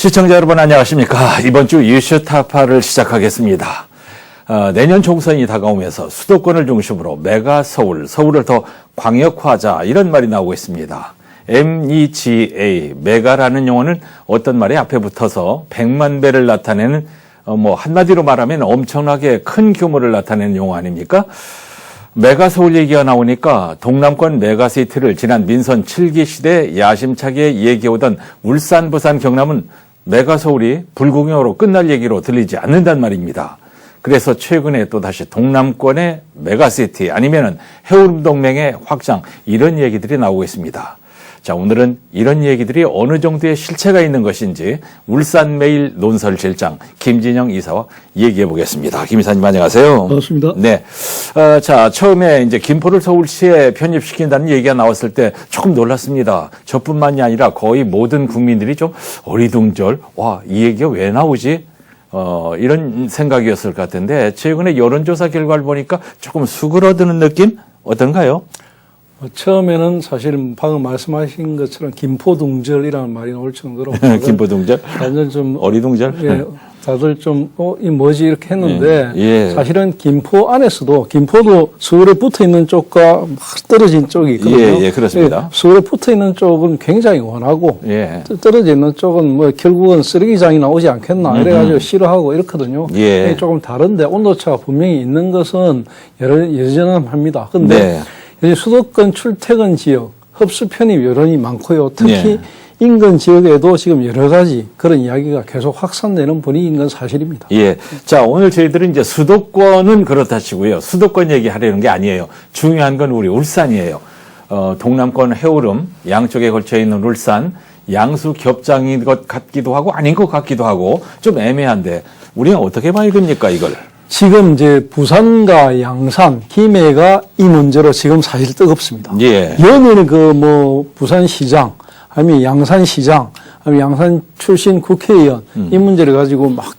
시청자 여러분 안녕하십니까. 이번 주 이슈 타파를 시작하겠습니다. 내년 총선이 다가오면서 수도권을 중심으로 메가 서울을 더 광역화하자 이런 말이 나오고 있습니다. MEGA, 메가라는 용어는 어떤 말이 앞에 붙어서 100만 배를 나타내는 한마디로 말하면 엄청나게 큰 규모를 나타내는 용어 아닙니까? 메가 서울 얘기가 나오니까 동남권 메가시티를 지난 민선 7기 시대 야심차게 얘기해오던 울산, 부산, 경남은 메가 서울이 불구경으로 끝날 얘기로 들리지 않는단 말입니다. 그래서 최근에 또다시 동남권의 메가시티 아니면은 해운동맹의 확장 이런 얘기들이 나오고 있습니다. 자, 오늘은 이런 얘기들이 어느 정도의 실체가 있는 것인지 울산메일 논설실장 김진영 이사와 얘기해 보겠습니다. 김 이사님 안녕하세요. 반갑습니다. 네. 자, 처음에 이제 김포를 서울시에 편입시킨다는 얘기가 나왔을 때 조금 놀랐습니다. 저뿐만이 아니라 거의 모든 국민들이 좀 어리둥절, 이 얘기가 왜 나오지? 이런 생각이었을 것 같은데 최근에 여론조사 결과를 보니까 조금 수그러드는 느낌 어떤가요? 처음에는 사실은 방금 말씀하신 것처럼 김포둥절이라는 말이 나올 정도로 김포둥절? 다들 좀 어리둥절? 예, 다들 좀 이 뭐지 이렇게 했는데 예. 사실은 김포 안에서도 김포도 서울에 붙어 있는 쪽과 막 떨어진 쪽이 있거든요. 예, 그렇습니다. 서울에 붙어 있는 쪽은 굉장히 원하고 떨어져 있는 쪽은 결국은 쓰레기장이 나오지 않겠나 이래가지고 싫어하고 이렇거든요. 예. 조금 다른데 온도차가 분명히 있는 것은 여전합니다. 근데 이제 수도권 출퇴근 지역 흡수 편입 여론이 많고요. 특히 인근 지역에도 지금 여러 가지 그런 이야기가 계속 확산되는 분위기인 건 사실입니다. 예. 자, 오늘 저희들은 이제 수도권은 그렇다 치고요. 수도권 얘기하려는 게 아니에요. 중요한 건 우리 울산이에요. 동남권 해오름, 양쪽에 걸쳐 있는 울산, 양수 겹장인 것 같기도 하고 아닌 것 같기도 하고 좀 애매한데 우리는 어떻게 봐야 됩니까, 이걸? 지금 이제 부산과 양산, 김해가 이 문제로 지금 사실 뜨겁습니다. 예. 연일 부산시장, 아니면 양산시장, 아니면 양산 출신 국회의원 이 문제를 가지고 막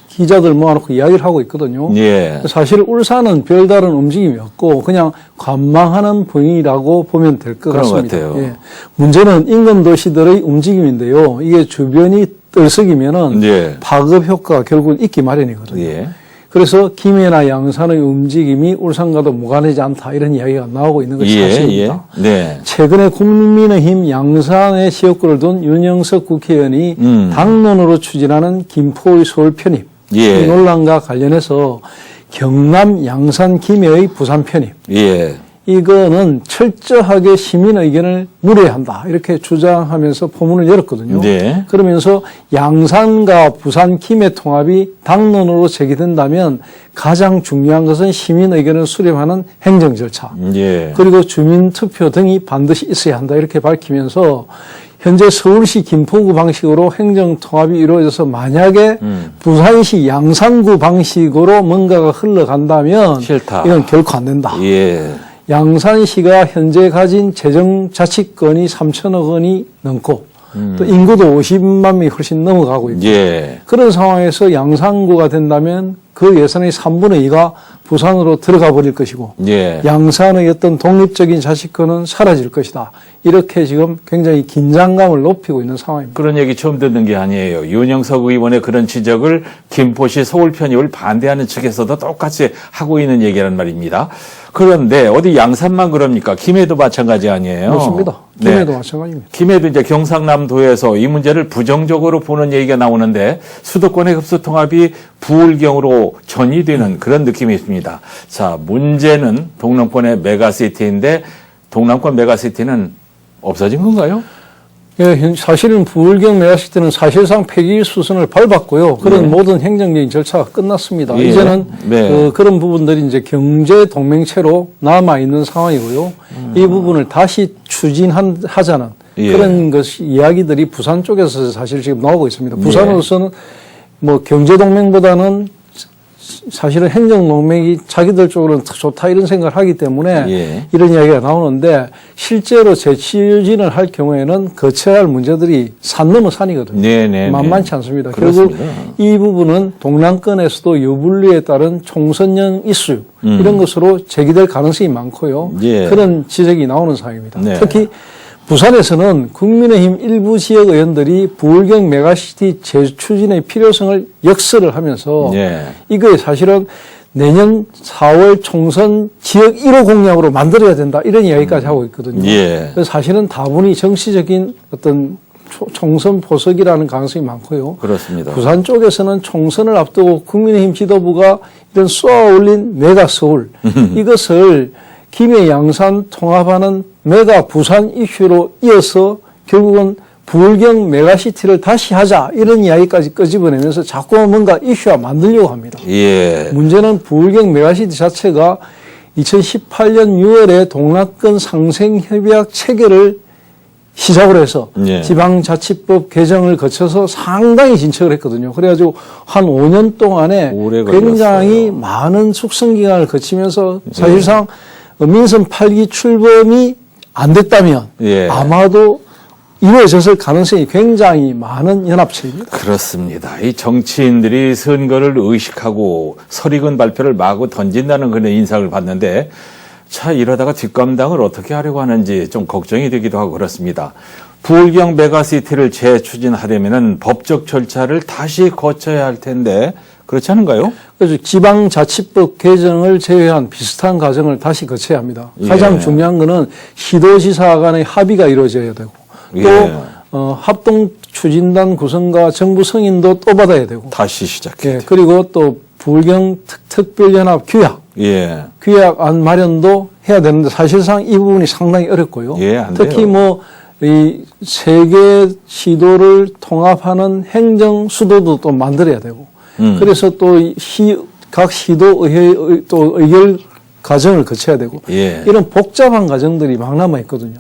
기자들 모아놓고 이야기를 하고 있거든요. 예. 사실 울산은 별다른 움직임이 없고 그냥 관망하는 분위기라고 보면 될 것 같습니다. 그런 것 같아요. 예. 문제는 인근 도시들의 움직임인데요. 이게 주변이 들썩이면은 파급 효과가 결국은 있기 마련이거든요. 예. 그래서 김해나 양산의 움직임이 울산과도 무관하지 않다 이런 이야기가 나오고 있는 것이 사실입니다. 네. 최근에 국민의힘 양산에 지역구를 둔 윤영석 국회의원이 당론으로 추진하는 김포의 서울 편입 이 논란과 관련해서 경남 양산 김해의 부산 편입 이거는 철저하게 시민 의견을 무례한다 이렇게 주장하면서 포문을 열었거든요. 그러면서 양산과 부산 김해 통합이 당론으로 제기된다면 가장 중요한 것은 시민 의견을 수렴하는 행정 절차 그리고 주민투표 등이 반드시 있어야 한다 이렇게 밝히면서 현재 서울시 김포구 방식으로 행정통합이 이루어져서 만약에 부산시 양산구 방식으로 뭔가가 흘러간다면 싫다. 이건 결코 안 된다. 양산시가 현재 가진 재정자치권이 3천억 원이 넘고 또 인구도 50만 명이 훨씬 넘어가고 있고 그런 상황에서 양산구가 된다면 그 예산의 3분의 2가 부산으로 들어가 버릴 것이고 양산의 어떤 독립적인 자치권은 사라질 것이다. 이렇게 지금 굉장히 긴장감을 높이고 있는 상황입니다. 그런 얘기 처음 듣는 게 아니에요. 윤영석 의원의 그런 지적을 김포시 서울 편입을 반대하는 측에서도 똑같이 하고 있는 얘기란 말입니다. 그런데 어디 양산만 그럽니까? 김해도 마찬가지 아니에요? 그렇습니다. 김해도 마찬가지입니다. 김해도 이제 경상남도에서 이 문제를 부정적으로 보는 얘기가 나오는데 수도권의 흡수통합이 부울경으로 전이되는 그런 느낌이 있습니다. 자, 문제는 동남권의 메가시티인데 동남권 메가시티는 없어진 건가요? 예, 사실은 부울경 메가시티는 사실상 폐기 수순을 밟았고요. 그런 모든 행정적인 절차가 끝났습니다. 이제는 그런 부분들이 이제 경제 동맹체로 남아 있는 상황이고요. 이 부분을 다시 추진하자는 그런 것이 이야기들이 부산 쪽에서 사실 지금 나오고 있습니다. 부산으로서는 경제 동맹보다는 사실은 행정동맹이 자기들 쪽으로는 좋다 이런 생각을 하기 때문에 이런 이야기가 나오는데 실제로 재추진을 할 경우에는 거쳐야 할 문제들이 산 넘어 산이거든요. 만만치 않습니다. 그렇습니다. 결국 이 부분은 동남권에서도 유불리에 따른 총선형 이슈 이런 것으로 제기될 가능성이 많고요. 그런 지적이 나오는 상황입니다. 특히 부산에서는 국민의힘 일부 지역 의원들이 부울경 메가시티 재추진의 필요성을 역설을 하면서 이거에 사실은 내년 4월 총선 지역 1호 공약으로 만들어야 된다 이런 이야기까지 하고 있거든요. 그래서 사실은 다분히 정치적인 어떤 총선 포석이라는 가능성이 많고요. 그렇습니다. 부산 쪽에서는 총선을 앞두고 국민의힘 지도부가 이런 쏘아올린 메가 서울 이것을 김해 양산 통합하는 메가 부산 이슈로 이어서 결국은 부울경 메가시티를 다시 하자 이런 이야기까지 끄집어내면서 자꾸 뭔가 이슈화 만들려고 합니다. 문제는 부울경 메가시티 자체가 2018년 6월에 동락권 상생협약 체결을 시작으로 해서 지방자치법 개정을 거쳐서 상당히 진척을 했거든요. 그래가지고 한 5년 동안에 굉장히 많은 숙성 기간을 거치면서 사실상 민선 8기 출범이 안 됐다면 아마도 이루어졌을 가능성이 굉장히 많은 연합체입니다. 그렇습니다. 이 정치인들이 선거를 의식하고 설익은 발표를 마구 던진다는 그런 인상을 받는데 자 이러다가 뒷감당을 어떻게 하려고 하는지 좀 걱정이 되기도 하고 그렇습니다. 부울경 메가시티를 재추진하려면 법적 절차를 다시 거쳐야 할 텐데 그렇지 않은가요? 그래서 지방자치법 개정을 제외한 비슷한 과정을 다시 거쳐야 합니다. 가장 중요한 것은 시도지사 간의 합의가 이루어져야 되고 또 합동추진단 구성과 정부 승인도 또 받아야 되고 다시 시작해야 그리고 또 부울경 특별연합 규약 규약안 마련도 해야 되는데 사실상 이 부분이 상당히 어렵고요. 특히 뭐 이 세 개 시도를 통합하는 행정 수도도 또 만들어야 되고 그래서 또 각 시도의회 또 의결 과정을 거쳐야 되고 이런 복잡한 과정들이 막 남아 있거든요.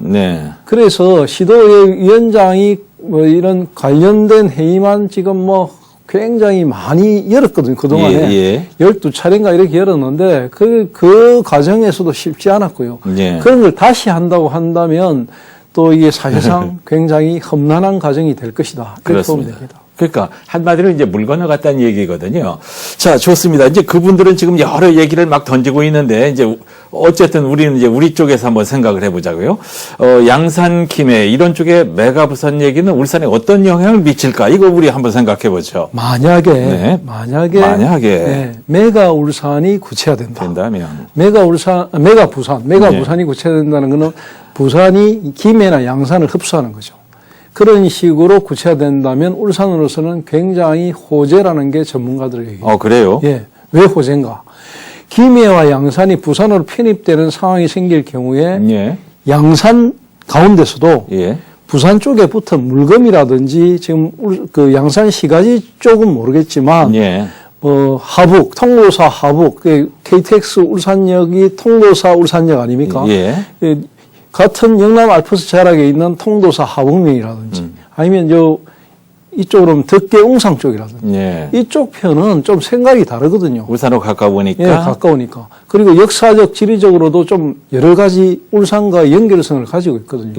그래서 시도의회 위원장이 뭐 이런 관련된 회의만 지금 뭐 굉장히 많이 열었거든요. 그동안에 12차례인가 이렇게 열었는데 그 과정에서도 쉽지 않았고요. 그런 걸 다시 한다고 한다면 또 이게 사실상 굉장히 험난한 과정이 될 것이다. 그렇게 보면 됩니다. 그러니까 한마디로 이제 물 건너갔다는 얘기거든요. 자, 좋습니다. 이제 그분들은 지금 여러 얘기를 막 던지고 있는데 이제 어쨌든 우리는 이제 우리 쪽에서 한번 생각을 해보자고요. 양산, 김해 이런 쪽에 메가 부산 얘기는 울산에 어떤 영향을 미칠까? 이거 우리 한번 생각해보죠. 만약에 메가 울산이 된다면 메가 부산이 구체화된다는 것은 부산이 김해나 양산을 흡수하는 거죠. 그런 식으로 구체화된다면 울산으로서는 굉장히 호재라는 게 전문가들의 얘기예요. 그래요? 왜 호재인가? 김해와 양산이 부산으로 편입되는 상황이 생길 경우에 양산 가운데서도 부산 쪽에 붙은 물금이라든지 지금 그 양산시가지 쪽은 모르겠지만 하북, 통로사 하북, KTX 울산역이 통로사 울산역 아닙니까? 같은 영남 알프스 자락에 있는 통도사 하북면이라든지 아니면 이쪽으로 덕계 웅상 쪽이라든지 이쪽 편은 좀 생각이 다르거든요. 울산으로 가까우니까. 가까우니까. 그리고 역사적, 지리적으로도 좀 여러 가지 울산과 연결성을 가지고 있거든요.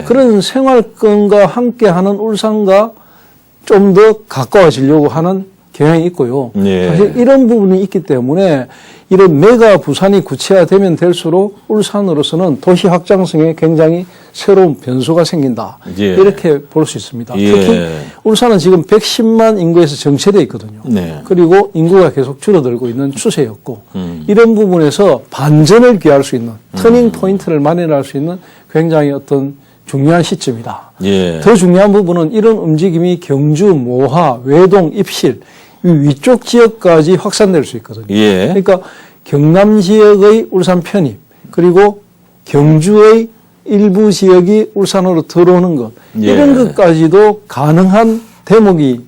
그런 생활권과 함께하는 울산과 좀 더 가까워지려고 하는 경향이 있고요. 사실 이런 부분이 있기 때문에 이런 메가 부산이 구체화되면 될수록 울산으로서는 도시 확장성에 굉장히 새로운 변수가 생긴다. 이렇게 볼 수 있습니다. 특히 울산은 지금 110만 인구에서 정체되어 있거든요. 그리고 인구가 계속 줄어들고 있는 추세였고 이런 부분에서 반전을 기할 수 있는 터닝 포인트를 마련할 수 있는 굉장히 어떤 중요한 시점이다. 더 중요한 부분은 이런 움직임이 경주, 모하, 외동, 입실 위쪽 지역까지 확산될 수 있거든요. 그러니까 경남 지역의 울산 편입 그리고 경주의 일부 지역이 울산으로 들어오는 것 이런 것까지도 가능한 대목이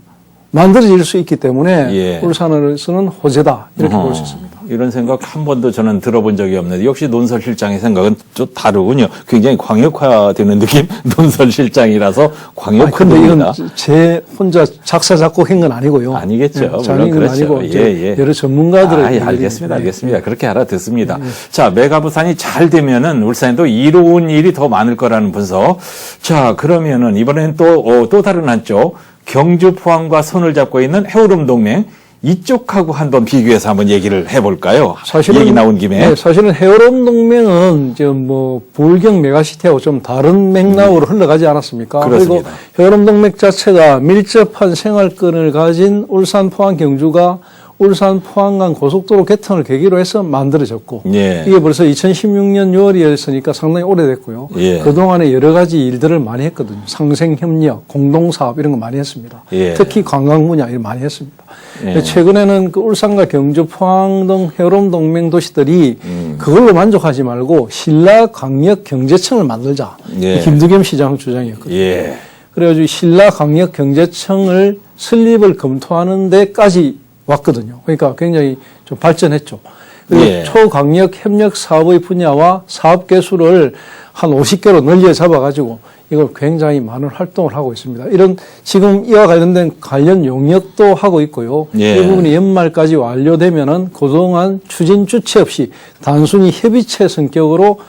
만들어질 수 있기 때문에 울산으로서는 호재다 이렇게 볼 수 있습니다. 이런 생각 한 번도 저는 들어본 적이 없는데 역시 논설실장의 생각은 좀 다르군요. 굉장히 광역화되는 느낌? 논설실장이라서 광역화됩니다. 근데 이건 제 혼자 작사 작곡한 건 아니고요. 아니겠죠. 물론 그렇죠. 아니고 여러 전문가들의 알겠습니다. 그렇게 알아듣습니다. 자, 메가 부산이 잘 되면은 울산에도 이로운 일이 더 많을 거라는 분석. 자, 그러면은 이번에는 또 다른 한쪽 경주 포항과 손을 잡고 있는 해오름 동맹 이쪽하고 한번 비교해서 한번 얘기를 해볼까요? 사실은 얘기 나온 김에. 네, 사실은 헤어롬 동맹은 뭐 부울경 메가시티하고 좀 다른 맥락으로 흘러가지 않았습니까? 그렇습니다. 그리고 헤어롬 동맹 자체가 밀접한 생활권을 가진 울산, 포항, 경주가 울산 포항간 고속도로 개통을 계기로 해서 만들어졌고 예. 이게 벌써 2016년 6월이었으니까 상당히 오래됐고요. 예. 그동안에 여러 가지 일들을 많이 했거든요. 상생협력, 공동사업 이런 거 많이 했습니다. 예. 특히 관광 분야 일 많이 했습니다. 예. 최근에는 그 울산과 경주, 포항 등 헤어롬 동맹 도시들이 그걸로 만족하지 말고 신라 광역 경제청을 만들자. 예. 김두겸 시장 주장이었거든요. 예. 그래가지고 신라 광역 경제청을 설립을 검토하는 데까지 왔거든요. 그러니까 굉장히 좀 발전했죠. 그리고 예. 초강력 협력 사업의 분야와 사업 개수를 한 50개로 늘려 잡아가지고 이걸 굉장히 많은 활동을 하고 있습니다. 이런 지금 이와 관련된 관련 용역도 하고 있고요. 예. 이 부분이 연말까지 완료되면은 그동안 추진 주체 없이 단순히 협의체 성격으로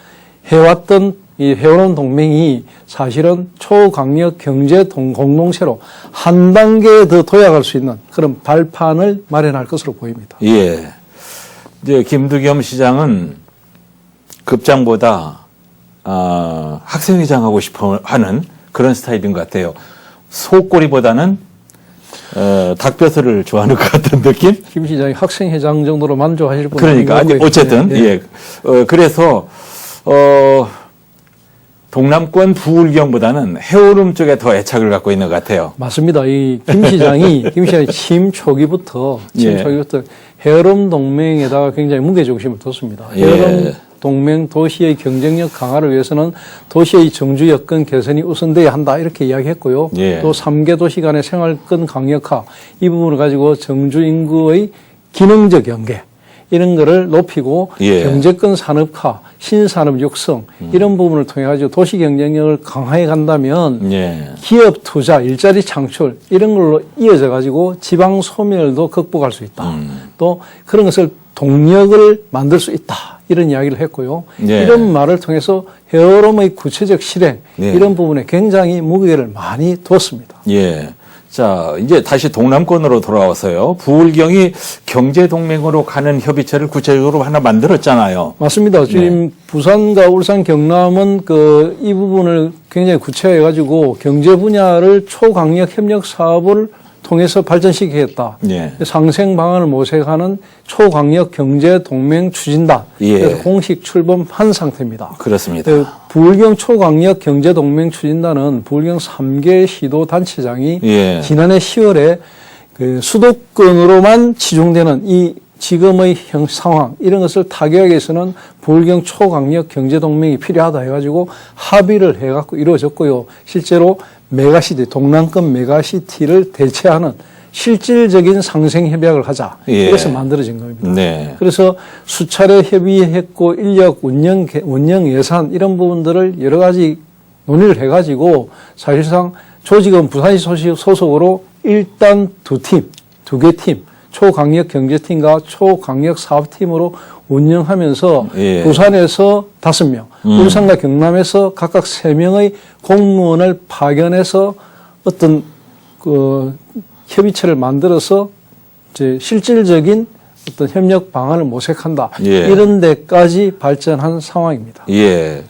해왔던 이 헤어롬 동맹이 사실은 초강력 경제 공동체로 한 단계 더 도약할 수 있는 그런 발판을 마련할 것으로 보입니다. 예. 이제 김두겸 시장은 급장보다 학생회장 하고 싶어 하는 그런 스타일인 것 같아요. 소꼬리보다는 닭뼈살을 좋아하는 것 같은 느낌? 김 시장이 학생회장 정도로 만족하실 분은 그러니까 아니 어쨌든 네. 예. 그래서 동남권 부울경보다는 해오름 쪽에 더 애착을 갖고 있는 것 같아요. 맞습니다. 이 김 시장이 취임 초기부터 예. 헤어롬 동맹에다가 굉장히 무게중심을 뒀습니다. 예. 헤어롬 동맹 도시의 경쟁력 강화를 위해서는 도시의 정주 여건 개선이 우선돼야 한다 이렇게 이야기했고요. 예. 또 3개 도시 간의 생활권 강력화 이 부분을 가지고 정주 인구의 기능적 연계 이런 거를 높이고 예. 경제권 산업화, 신산업 육성 이런 부분을 통해 가지고 도시 경쟁력을 강화해 간다면 예. 기업 투자, 일자리 창출 이런 걸로 이어져 가지고 지방 소멸도 극복할 수 있다. 또 그런 것을 동력을 만들 수 있다. 이런 이야기를 했고요. 예. 이런 말을 통해서 헤어롬의 구체적 실행 예. 이런 부분에 굉장히 무게를 많이 뒀습니다. 예. 자, 이제 다시 동남권으로 돌아와서요. 부울경이 경제동맹으로 가는 협의체를 구체적으로 하나 만들었잖아요. 맞습니다. 지금 부산과 울산, 경남은 이 부분을 굉장히 구체화해 가지고 경제 분야를 초강력 협력 사업을 통해서 발전시키겠다. 예. 상생 방안을 모색하는 초강력 경제 동맹 추진단. 예. 그래서 공식 출범한 상태입니다. 그렇습니다. 부울경 초강력 경제 동맹 추진단은 부울경 3개 시도 단체장이 예. 지난해 10월에 수도권으로만 치중되는 이 지금의 상황 이런 것을 타개하기 위해서는 부울경 초강력 경제동맹이 필요하다 해가지고 합의를 해갖고 이루어졌고요. 실제로 메가시티 동남권 메가시티를 대체하는 실질적인 상생협약을 하자. 예. 그래서 만들어진 겁니다. 네. 그래서 수차례 협의했고 인력 운영 예산 이런 부분들을 여러 가지 논의를 해가지고 사실상 조직은 부산시 소속으로 일단 두 개 팀, 초강력 경제팀과 초강력 사업팀으로 운영하면서 예. 부산에서 5명, 울산과 경남에서 각각 3명의 공무원을 파견해서 어떤 협의체를 만들어서 이제 실질적인 어떤 협력 방안을 모색한다. 예. 이런 데까지 발전한 상황입니다. 예.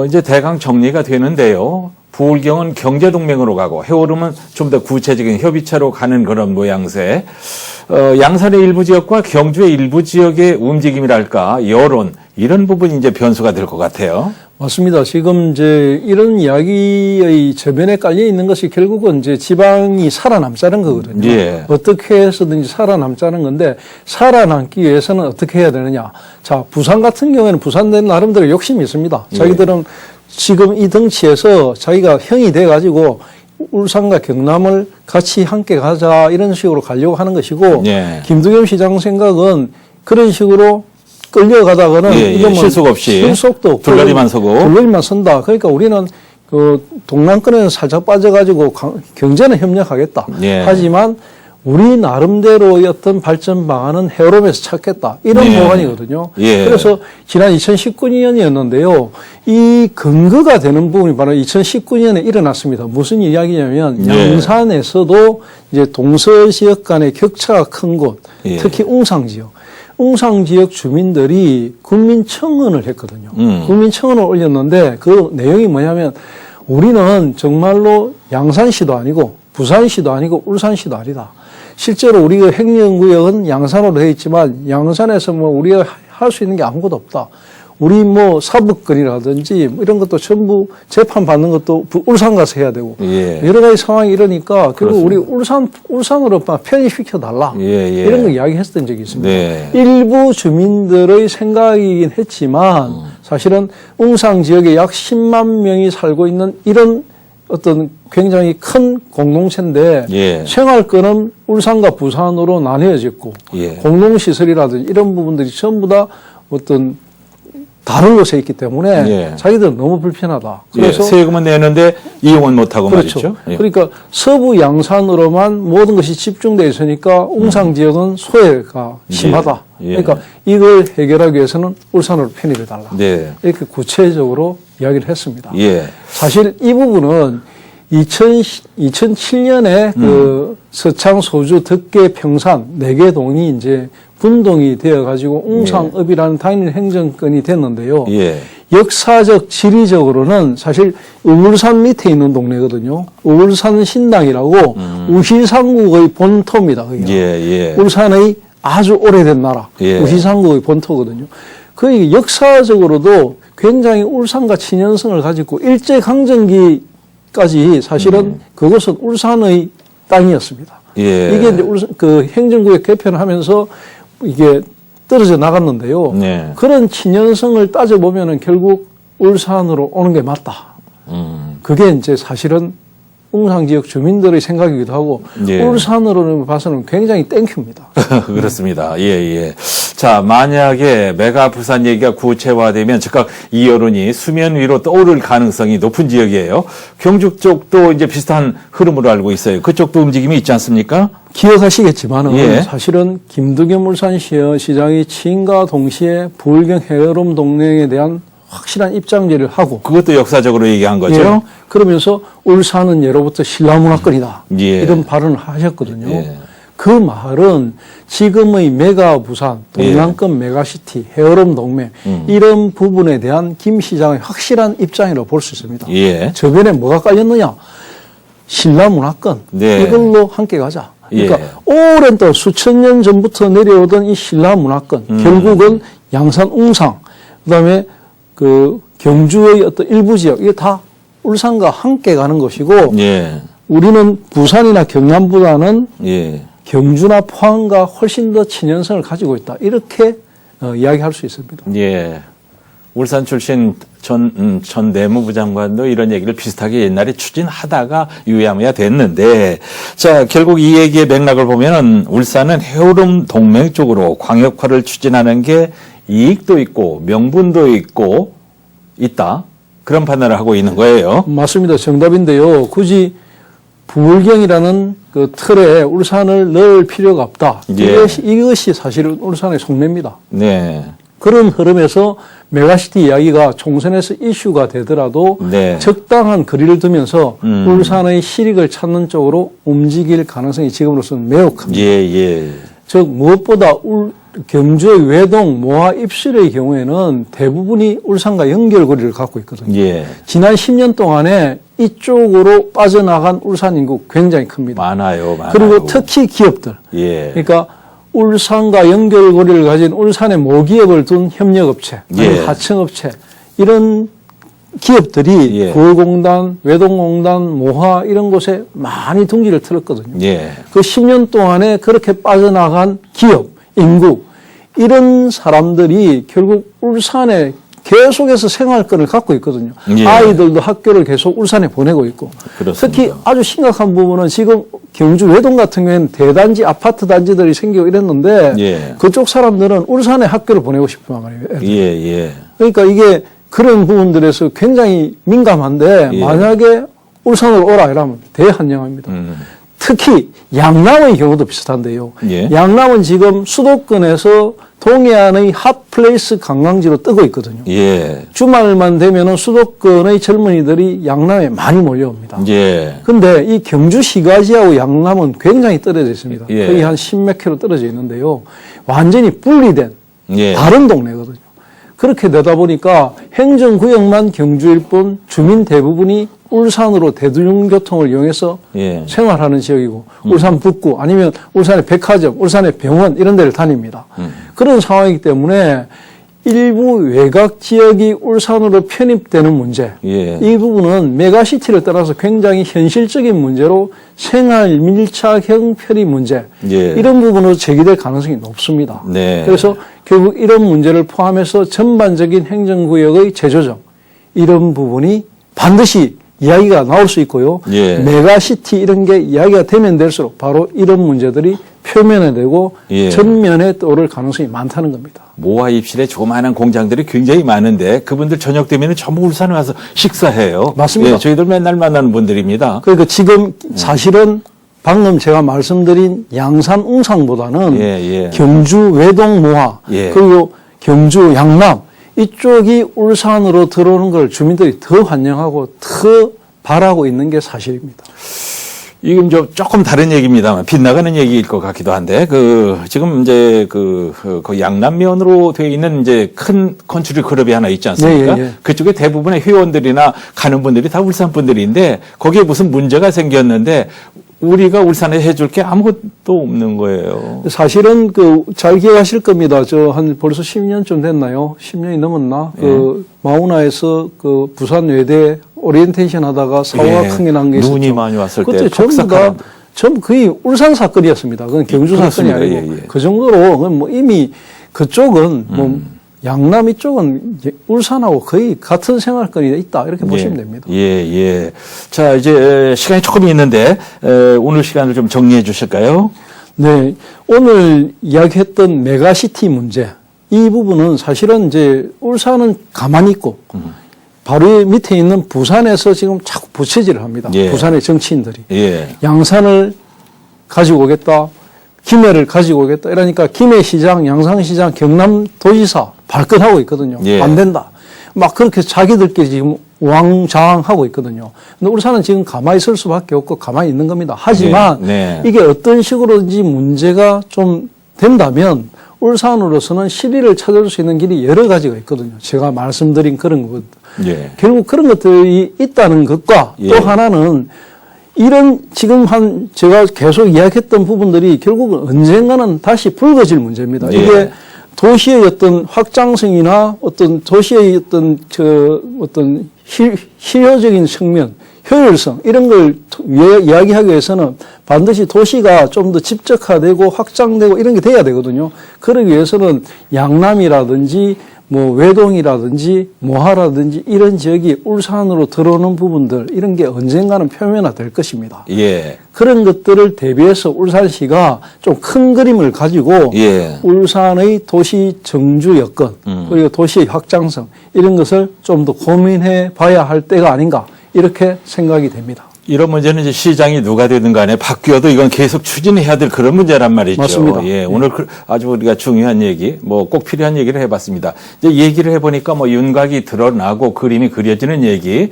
이제 대강 정리가 되는데요. 부울경은 경제동맹으로 가고 해오름은 좀 더 구체적인 협의체로 가는 그런 모양새. 양산의 일부 지역과 경주의 일부 지역의 움직임이랄까 여론 이런 부분이 이제 변수가 될 것 같아요. 맞습니다. 지금 이제 이런 이야기의 저변에 깔려 있는 것이 결국은 이제 지방이 살아남자는 거거든요. 예. 어떻게 해서든지 살아남자는 건데 살아남기 위해서는 어떻게 해야 되느냐. 자, 부산 같은 경우에는 부산된 나름대로 욕심이 있습니다. 자기들은 지금 이 덩치에서 자기가 형이 돼가지고 울산과 경남을 같이 함께 가자 이런 식으로 가려고 하는 것이고 예. 김두겸 시장 생각은 그런 식으로 끌려가다가는 이건 실속 없이 실속도 없고 둘러리만 서고 둘러리만 선다. 그러니까 우리는 동남권에는 살짝 빠져가지고 경제는 협력하겠다. 예. 하지만 우리 나름대로의 어떤 발전 방안은 헤어롬에서 찾겠다. 이런 예. 보관이거든요. 예. 그래서 지난 2019년이었는데요. 이 근거가 되는 부분이 바로 2019년에 일어났습니다. 무슨 이야기냐면 예. 양산에서도 이제 동서 지역 간의 격차가 큰 곳, 예. 특히 웅상 지역. 웅상 지역 주민들이 국민청원을 했거든요. 국민청원을 올렸는데 그 내용이 뭐냐면 우리는 정말로 양산시도 아니고 부산시도 아니고 울산시도 아니다. 실제로 우리가 행정구역은 양산으로 되어 있지만 양산에서 뭐 우리가 할 수 있는 게 아무것도 없다. 우리 뭐 사법거리라든지 뭐 이런 것도 전부 재판 받는 것도 울산 가서 해야 되고 예. 여러 가지 상황이 이러니까 결국 그렇습니다. 우리 울산으로 편입시켜 달라. 예, 예. 이런 거 이야기했던 적이 있습니다. 네. 일부 주민들의 생각이긴 했지만 사실은 웅상 지역에 약 10만 명이 살고 있는 이런 어떤 굉장히 큰 공동체인데 예. 생활권은 울산과 부산으로 나뉘어졌고 예. 공동시설이라든지 이런 부분들이 전부 다 어떤 다른 곳에 있기 때문에 예. 자기들은 너무 불편하다. 그래서 세금은 내는데 이용은 못하고 그렇죠. 말이죠. 예. 그러니까 서부 양산으로만 모든 것이 집중되어 있으니까 웅상 지역은 소외가 심하다. 예. 그러니까 이걸 해결하기 위해서는 울산으로 편입해 달라. 네. 이렇게 구체적으로 이야기를 했습니다. 예. 사실 이 부분은 2007년에 그 서창, 소주, 덕계, 평산 4개 동이 이제 분동이 되어 가지고 웅상읍이라는 단일 행정권이 됐는데요. 예. 역사적, 지리적으로는 사실 우울산 밑에 있는 동네거든요. 우울산 신당이라고 우시상국의 본토입니다. 거기가. 예, 예. 울산의 아주 오래된 나라. 예. 우시상국의 본토거든요. 그 역사적으로도 굉장히 울산과 친연성을 가지고 일제강점기까지 사실은 그것은 울산의 땅이었습니다. 예. 이게 이제 그 행정구역 개편을 하면서 이게 떨어져 나갔는데요. 네. 그런 친연성을 따져보면은 결국 울산으로 오는 게 맞다. 그게 이제 사실은 웅상 지역 주민들의 생각이기도 하고 예. 울산으로는 봐서는 굉장히 땡큐입니다. 그렇습니다. 예, 예. 자, 만약에 메가 부산 얘기가 구체화되면 즉각 이 여론이 수면 위로 떠오를 가능성이 높은 지역이에요. 경주 쪽도 이제 비슷한 흐름으로 알고 있어요. 그쪽도 움직임이 있지 않습니까? 기억하시겠지만은 예. 사실은 김두겸 울산시장이 취임과 동시에 부울경 해어롬 동맹에 대한 확실한 입장제를 하고 그것도 역사적으로 얘기한 거죠. 예. 그러면서 울산은 예로부터 신라문화권이다. 예. 이런 발언을 하셨거든요. 예. 그 말은 지금의 메가 부산, 동남권 메가시티, 해어롬 동맹 이런 부분에 대한 김 시장의 확실한 입장이라고 볼 수 있습니다. 예. 저변에 뭐가 깔렸느냐? 신라문화권. 네. 이걸로 함께 가자. 그러니까 예. 오랜 또 수천 년 전부터 내려오던 이 신라문화권. 결국은 양산 웅상, 그다음에 그 경주의 어떤 일부 지역, 이게 다 울산과 함께 가는 것이고, 예. 우리는 부산이나 경남보다는 예. 경주나 포항과 훨씬 더 친연성을 가지고 있다. 이렇게 이야기할 수 있습니다. 예. 울산 출신 전 내무부 장관도 이런 얘기를 비슷하게 옛날에 추진하다가 유야무야 됐는데, 자, 결국 이 얘기의 맥락을 보면은 울산은 해오름 동맹 쪽으로 광역화를 추진하는 게 이익도 있고 명분도 있고 있다. 그런 판단을 하고 있는 거예요. 맞습니다. 정답인데요. 굳이 부울경이라는 그 틀에 울산을 넣을 필요가 없다. 예. 이것이 사실은 울산의 속내입니다. 네. 그런 흐름에서 메가시티 이야기가 총선에서 이슈가 되더라도 네. 적당한 거리를 두면서 울산의 실익을 찾는 쪽으로 움직일 가능성이 지금으로서는 매우 큽니다. 예, 예. 즉 무엇보다 경주의 외동, 모하, 입술의 경우에는 대부분이 울산과 연결고리를 갖고 있거든요. 예. 지난 10년 동안에 이쪽으로 빠져나간 울산 인구 굉장히 큽니다. 많아요. 그리고 특히 기업들. 예. 그러니까 울산과 연결고리를 가진 울산의 모기업을 둔 협력업체, 예. 하청업체 이런 기업들이 예. 구월공단, 외동공단, 모하 이런 곳에 많이 둥지를 틀었거든요. 예. 그 10년 동안에 그렇게 빠져나간 기업, 인구 이런 사람들이 결국 울산에 계속해서 생활권을 갖고 있거든요. 예. 아이들도 학교를 계속 울산에 보내고 있고. 그렇습니다. 특히 아주 심각한 부분은 지금 경주 외동 같은 경우에는 대단지 아파트 단지들이 생기고 이랬는데 예. 그쪽 사람들은 울산에 학교를 보내고 싶은 말이에요. 예, 예. 그러니까 이게 그런 부분들에서 굉장히 민감한데 예. 만약에 울산으로 오라 이러면 대환영합니다. 특히 양남의 경우도 비슷한데요. 예. 양남은 지금 수도권에서 동해안의 핫플레이스 관광지로 뜨고 있거든요. 예. 주말만 되면은 수도권의 젊은이들이 양남에 많이 몰려옵니다. 예. 근데 이 경주시가지하고 양남은 굉장히 떨어져 있습니다. 예. 거의 한 10몇 킬로 떨어져 있는데요. 완전히 분리된 예. 다른 동네거든요. 그렇게 되다 보니까 행정구역만 경주일 뿐 주민 대부분이 울산으로 대중교통을 이용해서 예. 생활하는 지역이고 울산 북구 아니면 울산의 백화점, 울산의 병원 이런 데를 다닙니다. 그런 상황이기 때문에 일부 외곽 지역이 울산으로 편입되는 문제, 예. 이 부분은 메가시티를 떠나서 굉장히 현실적인 문제로 생활 밀착형 편입 문제, 예. 이런 부분으로 제기될 가능성이 높습니다. 네. 그래서 결국 이런 문제를 포함해서 전반적인 행정구역의 재조정, 이런 부분이 반드시 이야기가 나올 수 있고요. 예. 메가시티 이런 게 이야기가 되면 될수록 바로 이런 문제들이 표면에 되고 예. 전면에 떠오를 가능성이 많다는 겁니다. 모와 입실에 조그마한 공장들이 굉장히 많은데 그분들 저녁 되면 전부 울산에 와서 식사해요. 맞습니다. 예, 저희들 맨날 만나는 분들입니다. 그러니까 지금 사실은 방금 제가 말씀드린 양산 웅상보다는 예, 예. 경주 외동 모하 예. 그리고 경주 양남 이쪽이 울산으로 들어오는 걸 주민들이 더 환영하고 더 바라고 있는 게 사실입니다. 이건 조금 다른 얘기입니다만 빗나가는 얘기일 것 같기도 한데 지금 이제 그 양남면으로 되어 있는 이제 큰 컨트리 클럽이 하나 있지 않습니까? 예, 예, 예. 그쪽에 대부분의 회원들이나 가는 분들이 다 울산 분들인데 거기에 무슨 문제가 생겼는데 우리가 울산에 해줄 게 아무것도 없는 거예요. 사실은 잘 기억하실 겁니다. 한 벌써 10년쯤 됐나요? 10년이 넘었나? 마우나에서 부산 외대 오리엔테이션 하다가 사고가 예. 크게 난 게 있었죠. 눈이 많이 왔을 때 그때 전부 거의 울산 사건이었습니다. 그건 경주 사건이 그렇습니다. 아니고 예, 예. 그 정도로 뭐 이미 그쪽은 뭐 양남 이쪽은 울산하고 거의 같은 생활권이 있다 이렇게 보시면 됩니다. 예, 예. 자, 이제 시간이 조금 있는데 오늘 시간을 좀 정리해 주실까요? 네, 오늘 이야기했던 메가시티 문제 이 부분은 사실은 이제 울산은 가만히 있고 바로 밑에 있는 부산에서 지금 자꾸 부채질을 합니다. 예. 부산의 정치인들이 예. 양산을 가지고 오겠다, 김해를 가지고 오겠다 이러니까 김해시장, 양산시장, 경남도지사 발끈하고 있거든요. 예. 안 된다. 막 그렇게 자기들끼리 지금 우왕좌왕하고 있거든요. 근데 울산은 지금 가만히 있을 수밖에 없고 가만히 있는 겁니다. 하지만 네. 이게 어떤 식으로든지 문제가 좀 된다면 울산으로서는 실의를 찾을 수 있는 길이 여러 가지가 있거든요. 제가 말씀드린 그런 것. 예. 결국 그런 것들이 있다는 것과 예. 또 하나는 이런 지금 제가 계속 이야기했던 부분들이 결국은 언젠가는 다시 불거질 문제입니다. 예. 이게 도시의 어떤 확장성이나 어떤 도시의 어떤 실효적인 측면, 효율성 이런 걸 이야기하기 위해서는 반드시 도시가 좀 더 집적화되고 확장되고 이런 게 돼야 되거든요. 그러기 위해서는 양남이라든지 뭐 외동이라든지 모하라든지 이런 지역이 울산으로 들어오는 부분들 이런 게 언젠가는 표면화될 것입니다. 예. 그런 것들을 대비해서 울산시가 좀 큰 그림을 가지고 예. 울산의 도시 정주 여건 그리고 도시의 확장성 이런 것을 좀 더 고민해 봐야 할 때가 아닌가 이렇게 생각이 됩니다. 이런 문제는 이제 시장이 누가 되든 간에 바뀌어도 이건 계속 추진해야 될 그런 문제란 말이죠. 맞습니다. 예, 오늘 아주 우리가 중요한 얘기, 뭐 꼭 필요한 얘기를 해봤습니다. 이제 얘기를 해보니까 뭐 윤곽이 드러나고 그림이 그려지는 얘기,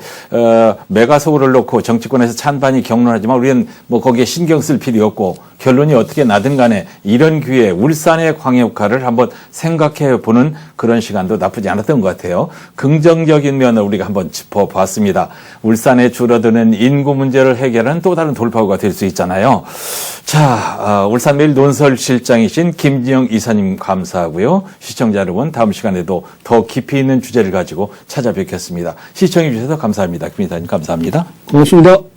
메가서울을 놓고 정치권에서 찬반이 격론하지만 우리는 뭐 거기에 신경 쓸 필요 없고 결론이 어떻게 나든 간에 이런 기회에 울산의 광역화를 한번 생각해 보는 그런 시간도 나쁘지 않았던 것 같아요. 긍정적인 면을 우리가 한번 짚어봤습니다. 울산에 줄어드는 인구 문제를 해결하는 또 다른 돌파구가 될 수 있잖아요. 자, 울산매일 논설실장이신 김진영 이사님 감사하고요. 시청자 여러분 다음 시간에도 더 깊이 있는 주제를 가지고 찾아뵙겠습니다. 시청해 주셔서 감사합니다. 김 이사님 감사합니다. 고맙습니다.